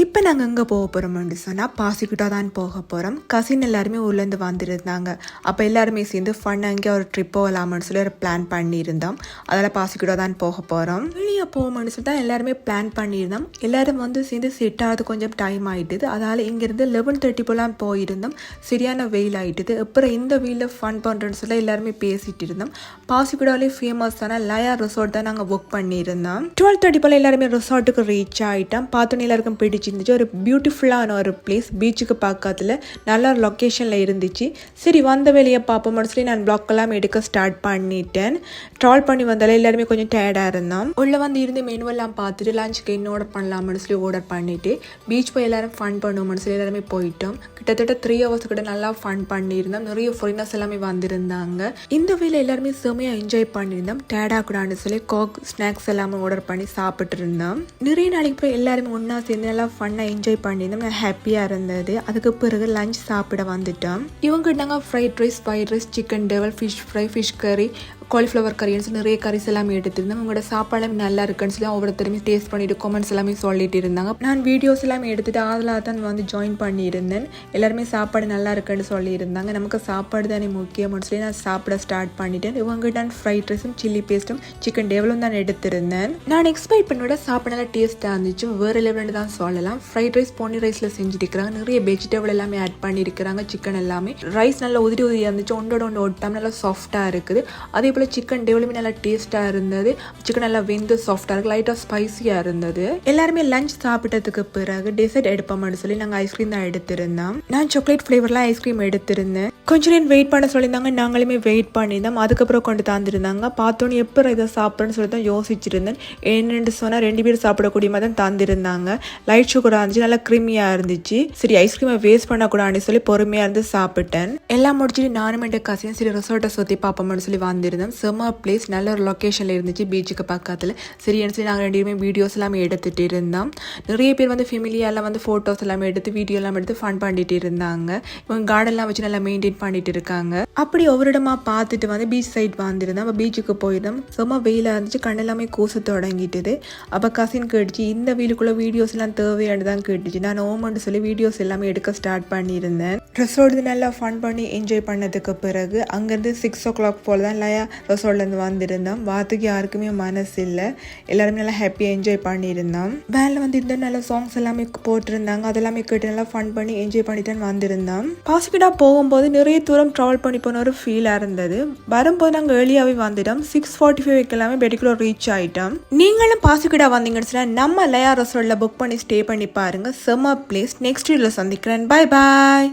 இப்போ நாங்கள் எங்கே போக போகிறோம்னு சொன்னால் பாசிக்கிட்டா தான் போக போகிறோம். கசின் எல்லாருமே ஊர்லேருந்து வந்துருந்தாங்க. அப்போ எல்லாருமே சேர்ந்து ஃபன் அங்கே ஒரு ட்ரிப் போகலாம்னு சொல்லி ஒரு பிளான் பண்ணியிருந்தோம். அதில் பாசிக்கிட்டா தான் போக போகிறோம். வெளியே போகணும்னு சொல்லி தான் எல்லாருமே பிளான் பண்ணியிருந்தோம். எல்லாரும் வந்து சேர்ந்து செட் ஆகுது கொஞ்சம் டைம் ஆகிட்டுது. அதால் இங்கேருந்து 11:30 போலாம் போயிருந்தோம். சரியான வெயில் ஆகிட்டுது. அப்புறம் இந்த வெயிலில் ஃபன் பண்ணுறேன்னு சொல்லி எல்லாருமே பேசிகிட்டு இருந்தோம். பாசிக்கிட்டாலே ஃபேமஸான லயா ரிசார்ட் தான் நாங்கள் புக் பண்ணியிருந்தோம். 12:30 போல் எல்லாருமே ரிசார்ட்டுக்கு ரீச் ஆகிட்டோம். பார்த்தோன்னே எல்லாருக்கும் பிடிச்சிருந்துச்சு. ஒரு பியூட்டிஃபுல்லான ஒரு பிளேஸ், பீச்சுக்கு பக்கத்தில் நல்ல ஒரு லொக்கேஷனில் இருந்துச்சு. சரி வந்த வேலையை பார்ப்போம்னு சொல்லி நான் பிளாக் எல்லாம் எடுக்க ஸ்டார்ட் பண்ணிட்டேன். ட்ராவல் பண்ணி வந்தாலே எல்லாருமே கொஞ்சம் டயர்டாக இருந்தோம். உள்ளே வந்து இருந்து மெனுவெல்லாம் பார்த்துட்டு லஞ்சுக்கு என்ன ஆர்டர் பண்ணலாம்னு சொல்லி ஆர்டர் பண்ணிவிட்டு பீச் போய் எல்லாரும் ஃபன் பண்ணுவோம்னு சொல்லி எல்லாருமே போயிட்டோம். கிட்டத்தட்ட 3 hours கிட்ட நல்லா ஃபன் பண்ணியிருந்தோம். நிறைய ஃபாரினர்ஸ் எல்லாமே வந்திருந்தாங்க. இந்த வேலை எல்லாருமே செம்மையாக என்ஜாய் பண்ணியிருந்தோம். டயர்டாக கூடாதுன்னு சொல்லி கோக் ஸ்நாக்ஸ் எல்லாமே ஆர்டர் பண்ணி சாப்பிட்டு இருந்தோம். நிறைய நாளைக்கு அப்புறம் எல்லாருமே ஒன்றா சேர்ந்து நல்லா ஃபன்னாக என்ஜாய் பண்ணியிருந்தோம். நான் ஹாப்பியாக இருந்தது. அதுக்கு பிறகு லஞ்ச் சாப்பிட வந்துட்டோம். இவங்க நாங்கள் fried rice, fried rice, chicken devil, fish fry, fish கறி, காலிஃப்ளவர் கறின்னு சொல்லி நிறைய கறிஸ் எல்லாமே எடுத்துருந்தோம். உங்களோட சாப்பாடு நல்லா இருக்குன்னு சொல்லி ஒவ்வொருத்தருமே டேஸ்ட் பண்ணிட்டு கமெண்ட்ஸ் எல்லாமே சொல்லிட்டு இருந்தாங்க. நான் வீடியோஸ் எல்லாமே எடுத்துட்டு அதில் தான் வந்து ஜாயின் பண்ணியிருந்தேன். எல்லாருமே சாப்பாடு நல்லா இருக்குன்னு சொல்லியிருந்தாங்க. நமக்கு சாப்பாடு தானே முக்கியம்னு சொல்லி நான் சாப்பிட ஸ்டார்ட் பண்ணிட்டேன். இவங்க நான் ஃப்ரைட் ரைஸும் சில்லி பேஸ்ட்டும் சிக்கன் டெவலும் தான் எடுத்திருந்தேன். நான் எக்ஸ்பெக்ட் பண்ணோட சாப்பாடு நல்லா டேஸ்ட்டாக இருந்துச்சு. வேறு லெவல்னு தான் சொல்லலாம். ஃப்ரைட் ரைஸ் பொன்னி ரைஸில் செஞ்சுருக்கிறாங்க. நிறைய வெஜிடபிள் எல்லாமே ஆட் பண்ணியிருக்கிறாங்க. சிக்கன் எல்லாமே ரைஸ் நல்லா உதிரி உதிரியாக இருந்துச்சு. ஒன்றோட ஒன்று ஒட்டாமல் நல்லா சாஃப்டாக இருக்குது. அதே போல் சிக்கன் டெவலுமே நல்லா டேஸ்ட்டாக இருந்தது. சிக்கன் நல்லா வெந்து சாஃப்டாக இருக்குது. லைட்டாக ஸ்பைசியாக இருந்தது. எல்லாருமே லஞ்ச் சாப்பிட்டதுக்கு பிறகு டெசர்ட் எடுப்போம்னு சொல்லி நாங்கள் ஐஸ்கிரீம் தான் எடுத்திருந்தோம். நான் சாக்லேட் ஃப்ளேவரில் ஐஸ்கிரீம் எடுத்திருந்தேன். கொஞ்ச நேரம் வெயிட் பண்ண சொல்லியிருந்தாங்க. நாங்களுமே வெயிட் பண்ணியிருந்தோம். அதுக்கப்புறம் கொண்டு தந்துருந்தாங்க. பார்த்தோன்னே எப்போ இதை சாப்பிட்றேன்னு சொல்லி தான் யோசிச்சிருந்தேன். என்னென்னு சொன்னால் 2 பேர் சாப்பிடக்கூடிய மாதிரி தான் தந்திருந்தாங்க. லைட் சுகராக இருந்துச்சு. நல்லா க்ரீமியாக இருந்துச்சு. சரி ஐஸ்கிரீமை வேஸ்ட் பண்ணக்கூடாதுன்னு சொல்லி பொறுமையாக இருந்து சாப்பிட்டேன். எல்லாம் முடிச்சுட்டு நானும் என் கசின் சரி ரிசார்ட்டை சுற்றி பார்ப்போம்னு சொல்லி வந்திருந்தோம். செம்ம பிளேஸ், நல்ல ஒரு லொக்கேஷனில் இருந்துச்சு பீச்சுக்கு பக்கத்தில். சரின்னு சொல்லி நாங்கள் 2 பேருமே வீடியோஸ் எல்லாமே எடுத்துகிட்டு இருந்தோம். நிறைய பேர் வந்து ஃபேமிலியெல்லாம் வந்து ஃபோட்டோஸ் எல்லாமே எடுத்து வீடியோ எல்லாம் எடுத்து ஃபன் பண்ணிட்டு இருந்தாங்க. இவங்க கார்டன்லாம் வச்சு நல்லா மெயின்டைன் பண்ணிட்டு இருக்காங்க. அப்படி ஒவ்வொரு இடமா பார்த்துட்டு வந்து பீச் சைட் வந்துருந்தோம். அப்போ பீச்சுக்கு போயிருந்தோம். செம்ம வெயிலாக இருந்துச்சு. கண்ணெல்லாமே கூச தொடங்கிட்டுது. அப்போ கசின் கேட்டுச்சு இந்த வீலுக்குள்ளே வீடியோஸ் எல்லாம் தேவையானு தான் கேட்டுச்சு. நான் ஓமன்னு சொல்லி வீடியோஸ் எல்லாமே எடுக்க ஸ்டார்ட் பண்ணியிருந்தேன். ரெசார்ட் நல்லா ஃபன் பண்ணி என்ஜாய் பண்ணதுக்கு பிறகு அங்கேருந்து 6 o'clock போல் தான் லயா ரெசார்ட்லேருந்து வந்திருந்தோம். வாத்துக்கு யாருக்குமே மனசு இல்லை. எல்லாருமே நல்லா ஹாப்பியாக என்ஜாய் பண்ணியிருந்தோம். வேனில் வந்து இருந்த நல்ல சாங்ஸ் எல்லாமே போட்டிருந்தாங்க. அதெல்லாமே கேட்டு நல்லா ஃபன் பண்ணி என்ஜாய் பண்ணி தான் வந்திருந்தோம். பாசிக்கிட்டாக போகும்போது நிறைய தூரம் ட்ராவல் பண்ணி போன ஒரு ஃபீலாக இருந்தது. வரும்போது நாங்கள் ஏர்லியாகவே வந்துட்டோம். 6:45 எல்லாமே பெட்டிக்குள்ள ரீச் ஆகிட்டோம். நீங்களும் பாசிக்கிட்டாக வந்தீங்கன்னு சொன்னால் நம்ம லயா ரெசார்ட்டில் புக் பண்ணி ஸ்டே பண்ணி பாருங்கள். செம்ம பிளேஸ். நெக்ஸ்ட் வீடியோவில் சந்திக்கிறேன். பாய் பாய்.